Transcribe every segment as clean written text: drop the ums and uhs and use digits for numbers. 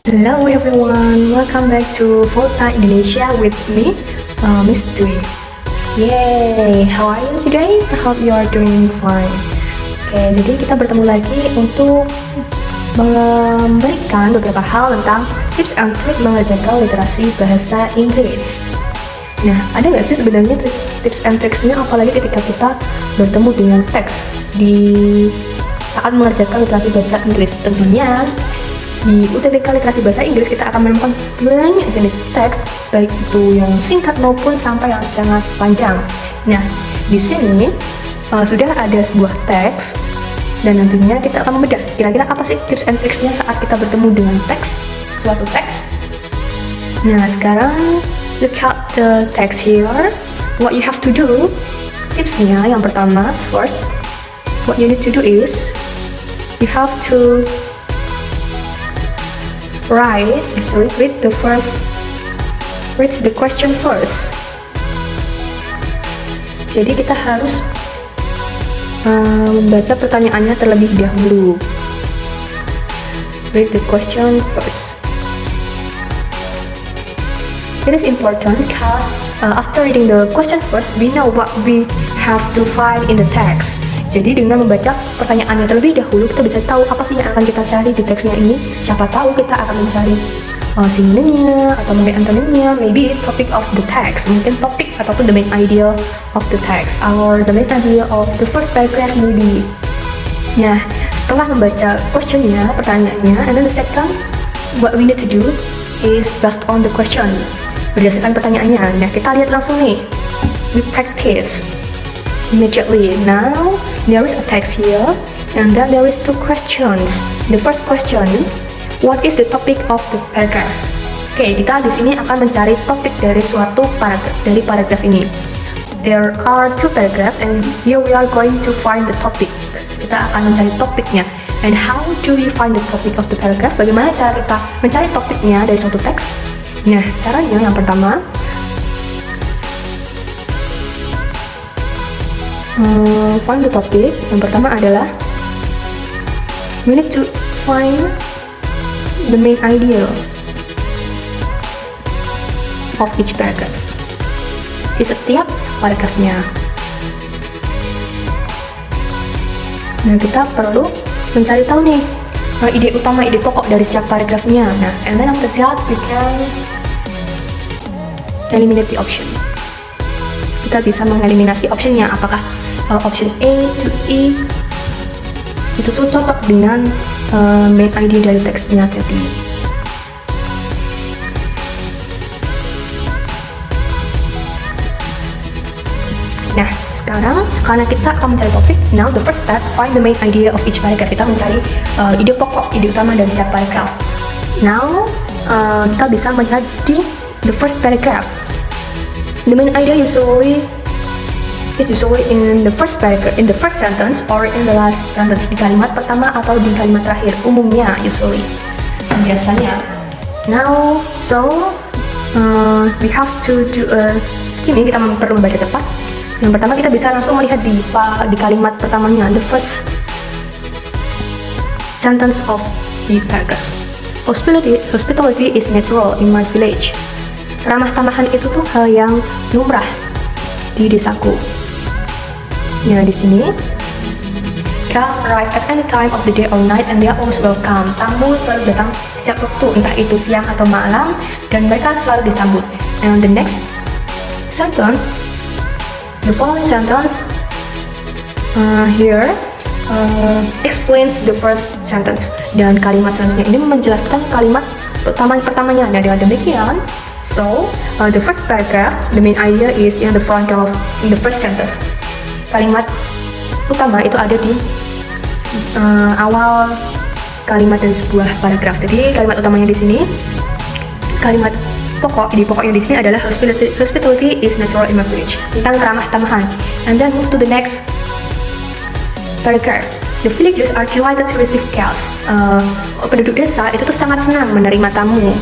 Hello everyone, welcome back to Volta Indonesia with me, Miss Dwi. Yay, how are you today? I hope you are doing fine. Oke, jadi kita bertemu lagi untuk memberikan beberapa hal tentang tips and trik mengajarkan literasi bahasa Inggris. Nah, ada nggak sih sebenarnya tips and triksnya, apalagi ketika kita bertemu dengan teks di saat mengerjakan literasi bahasa Inggris? Tentunya di UTBK Literasi Bahasa Inggris kita akan menemukan banyak jenis teks, baik itu yang singkat maupun sampai yang sangat panjang. Nah, di sini sudah ada sebuah teks dan nantinya kita akan membedah kira-kira apa sih tips and tricksnya saat kita bertemu dengan teks, suatu teks. Nah, sekarang look at the text here. What you have to do, tipsnya yang pertama, first, what you need to do is you have to read the question first. Jadi kita harus membaca pertanyaannya terlebih dahulu. Read the question first. It is important because after reading the question first, we know what we have to find in the text. Jadi dengan membaca pertanyaannya terlebih dahulu, kita bisa tahu apa sih yang akan kita cari di teksnya ini. Siapa tahu kita akan mencari sinonimnya atau mungkin antonimnya, maybe topic of the text, mungkin topik ataupun the main idea of the text, or the main idea of the first paragraph maybe. Nah, setelah membaca questionnya, pertanyaannya, and then the second, what we need to do is based on the question, berdasarkan pertanyaannya. Nah, kita lihat langsung nih, we practice immediately. Now there is a text here, and then there is two questions. The first question, what is the topic of the paragraph? Oke, kita di sini akan mencari topik dari suatu paragraf, dari paragraf ini. There are two paragraphs, and here we are going to find the topic. Kita akan mencari topiknya. And how do we find the topic of the paragraph? Bagaimana cara kita mencari topiknya dari suatu teks? Nah, caranya yang pertama, find the topic. Yang pertama adalah we need to find the main idea of each paragraph, di setiap paragrafnya. Nah, kita perlu mencari tahu nih ide utama, ide pokok dari setiap paragrafnya. Nah, and then after that we can eliminate the option. Kita bisa mengeliminasi optionnya, apakah option A to E itu tuh cocok dengan main idea dari teksnya tadi. Nah, sekarang karena kita akan mencari topik, now the first step, find the main idea of each paragraph. Kita mencari ide pokok, ide utama dari setiap paragraf. Now kita bisa melihat di the first paragraph. The main idea is usually in the first paragraph, in the first sentence, or in the last sentence, di kalimat pertama atau di kalimat terakhir, umumnya usually, biasanya. Now, so we have to do a skimming. Kita perlu membaca cepat. Yang pertama, kita bisa langsung melihat di kalimat pertamanya, the first sentence of the paragraph. Hospitality is natural in my village. Ramah tamahan itu tuh hal yang lumrah di desaku. Ya, di sini, guests arrive at any time of the day or night and they are always welcome. Tamu selalu datang setiap waktu, entah itu siang atau malam, dan mereka selalu disambut. And the next sentence, the following sentence here explains the first sentence. Dan kalimat selanjutnya ini menjelaskan kalimat pertamanya. Nah, dengan demikian, so the first paragraph, the main idea is in the first sentence. Kalimat utama itu ada di awal kalimat dari sebuah paragraf. Jadi kalimat utamanya di sini, kalimat pokok, ide pokoknya di sini adalah hospitality is natural in my village, tentang ramah tamahan. And then move to the next paragraph. The villagers are delighted to receive guests. Penduduk desa itu tuh sangat senang menerima tamu.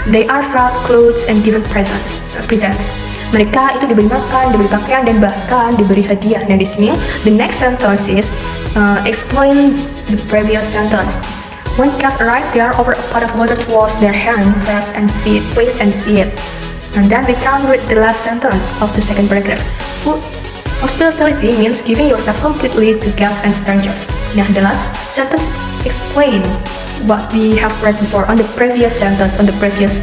They are proud clothes and given presents. Mereka itu diberi makan, diberi pakaian, dan bahkan diberi hadiah. Nah, di sini the next sentence is explain the previous sentence. When guests arrive, they are over a pot of water to wash their hands, face and feet. And then we can read the last sentence of the second paragraph. Hospitality means giving yourself completely to guests and strangers. Nah, the last sentence explain what we have read before on the previous sentence, on the previous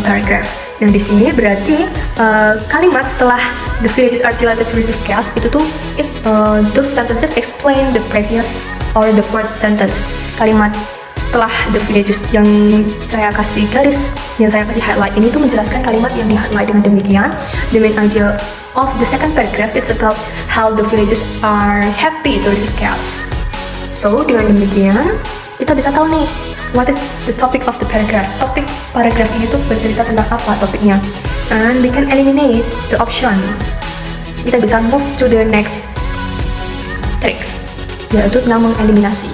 paragraph. Nah, di sini berarti kalimat setelah the villages are delighted to receive guests itu tuh those sentences explain the previous or the first sentence. Kalimat setelah the villages yang saya kasih garis, yang saya kasih highlight ini tuh menjelaskan kalimat yang di highlight dengan demikian. The main idea of the second paragraph it's about how the villages are happy to receive guests. So dengan demikian kita bisa tahu nih what is the topic of the paragraph. Topik paragraph ini tuh bercerita tentang apa topiknya. And we can eliminate the option. Kita bisa move to the next tricks, yaitu tentang mengeliminasi.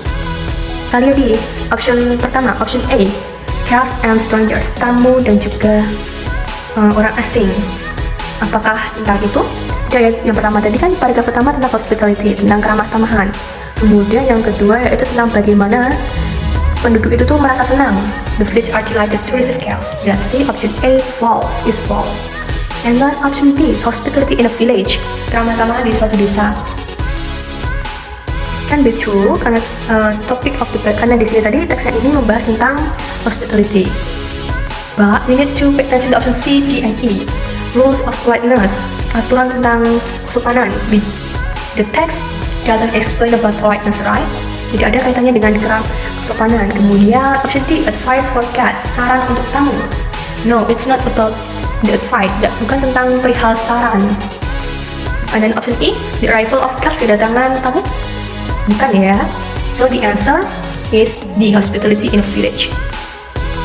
Kita lihat di option pertama, option A, guests and strangers, tamu dan juga orang asing. Apakah tentang itu? Yang pertama tadi kan paragraf pertama tentang hospitality, tentang keramah tamahan. Kemudian yang kedua yaitu tentang bagaimana penduduk itu tuh merasa senang. The village are delighted to receive guests. Berarti option A false, is false. And then option B, hospitality in a village, keramah tamahan di suatu desa. Can be true karena topic of the karena di sini tadi teksnya ini membahas tentang hospitality. But we need to pay attention to option C, D, and E. Rules of politeness, aturan tentang kesopanan. The text doesn't explain about politeness, right? Jadi ada kaitannya dengan kesopanan. Kemudian option D, advice for guests, saran untuk tamu. No, it's not about the advice, bukan tentang perihal saran. And then option E, the arrival of guests, kedatangan tamu. Bukan ya. So the answer is the hospitality in a village.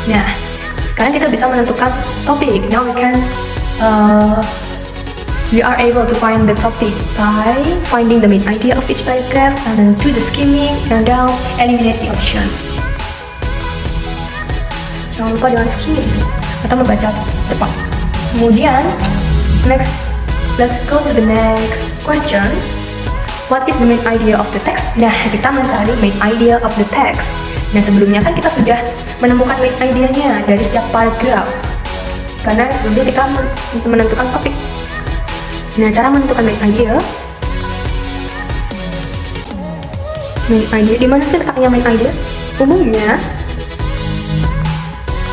Nah, sekarang kita bisa menentukan topik. Now we are able to find the topic by finding the main idea of each paragraph and then do the skimming and then eliminate the option. Jangan lupa dengan skimming atau membaca cepat. Kemudian next, let's go to the next question. What is the main idea of the text? Nah, kita mencari main idea of the text. Nah, sebelumnya kan kita sudah menemukan main idea-nya dari setiap paragraph. Karena sebelumnya kita menentukan topik. Nah, cara menentukan main idea di mana sih letaknya main idea? Umumnya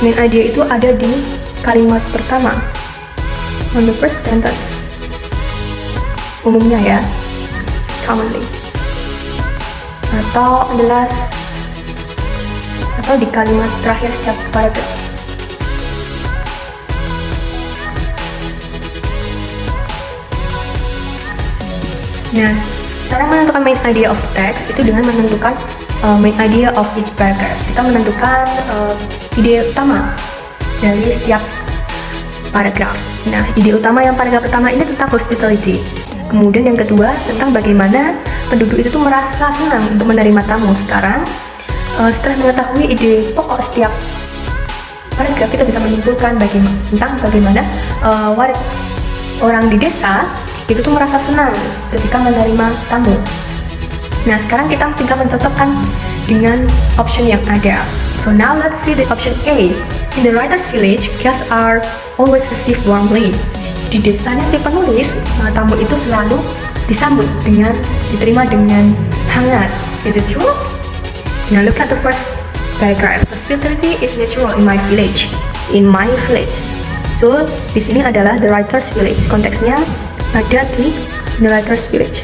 main idea itu ada di kalimat pertama, on the first sentence. Umumnya ya, commonly, atau on the last, atau di kalimat terakhir setiap paragraph. Nah, cara menentukan main idea of text itu dengan menentukan main idea of each paragraph. Kita menentukan ide utama dari setiap paragraph. Nah, ide utama yang paragraph pertama ini tentang hospitality. Kemudian yang kedua tentang bagaimana penduduk itu tuh merasa senang untuk menerima tamu. Sekarang setelah mengetahui ide pokok setiap paragraph, kita bisa menyimpulkan tentang bagaimana orang di desa itu tuh merasa senang ketika menerima tamu. Nah, sekarang kita tinggal mencocokkan dengan option yang ada. So now let's see the option A. In the writer's village, guests are always received warmly. Di desanya si penulis, tamu itu selalu diterima dengan hangat. Is it true? Now look at the first paragraph. Hospitality is natural in my village. In my village. So di sini adalah the writer's village. Konteksnya ada di the writer's village.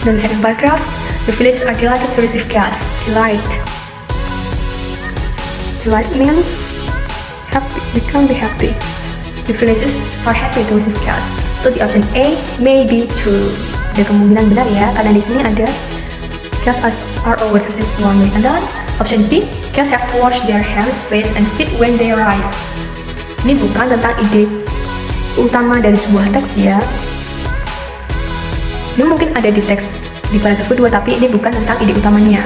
Dan second paragraph, the villagers are delighted to receive guests. Delight means happy. We can be happy. The villagers are happy to receive guests. So the option A may be true. Ada kemungkinan benar ya, karena di sini ada guests are always received warmly. And then option B, guests have to wash their hands, face, and feet when they arrive. Ini bukan tentang ide utama dari sebuah teks ya. Ini mungkin ada di teks di paragraf kedua, tapi ini bukan tentang ide utamanya.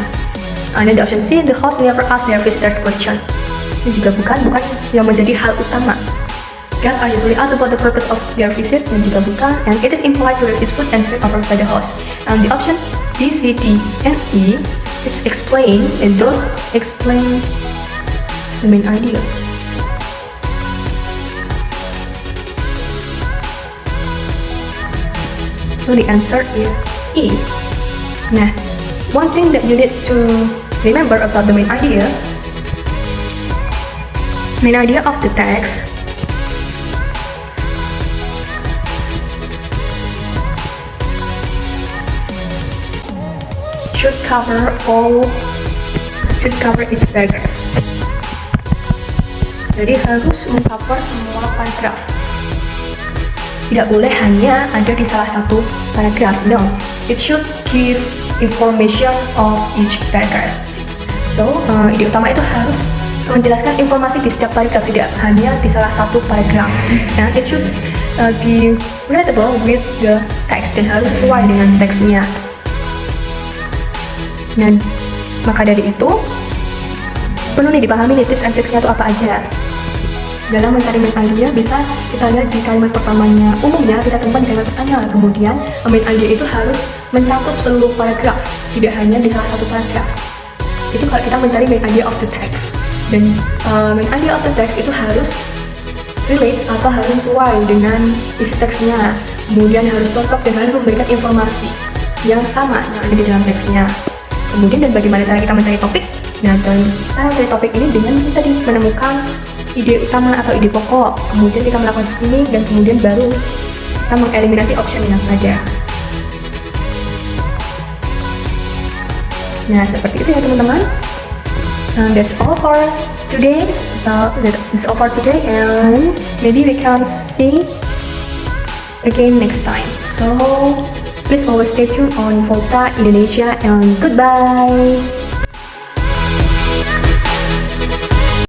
Dan di option C, the host never ask their visitors question. Ini juga bukan yang menjadi hal utama. Guests are usually asked about the purpose of their visit, dan juga bukan. And it is impolite to refuse food and drink offered by the host. And the option D, C, D, and E, it's explain, and those explain the main idea. So the answer is E. Nah, one thing that you need to remember about the main idea of the text should cover each paragraph. Jadi harus mengcover semua paragraf. Tidak boleh hanya ada di salah satu paragraf. No, it should give information of each paragraph. So, ide utama itu harus menjelaskan informasi di setiap paragraf, tidak hanya di salah satu paragraf. And it should be relatable with the text, dan harus sesuai dengan teksnya. Dan maka dari itu perlu nih dipahami nih tips and tricksnya itu apa aja. Dalam mencari main idea bisa kita lihat di kalimat pertamanya. Umumnya kita temukan di kalimat pertama. Kemudian main idea itu harus mencakup seluruh paragraf, tidak hanya di salah satu paragraf. Itu kalau kita mencari main idea of the text. Dan main idea of the text itu harus relate atau harus sesuai dengan isi teksnya. Kemudian harus cocok dan harus memberikan informasi yang sama yang ada di dalam teksnya. Kemudian dan bagaimana cara kita mencari topik? Nah, dan cara mencari topik ini dengan kita tadi menemukan ide utama atau ide pokok, kemudian kita melakukan screening, dan kemudian baru kita mengeliminasi option yang ada. Nah, seperti itu ya teman-teman. That's all for today. That's all for today, and maybe we can see again next time. So please always stay tuned on Volta Indonesia, and goodbye.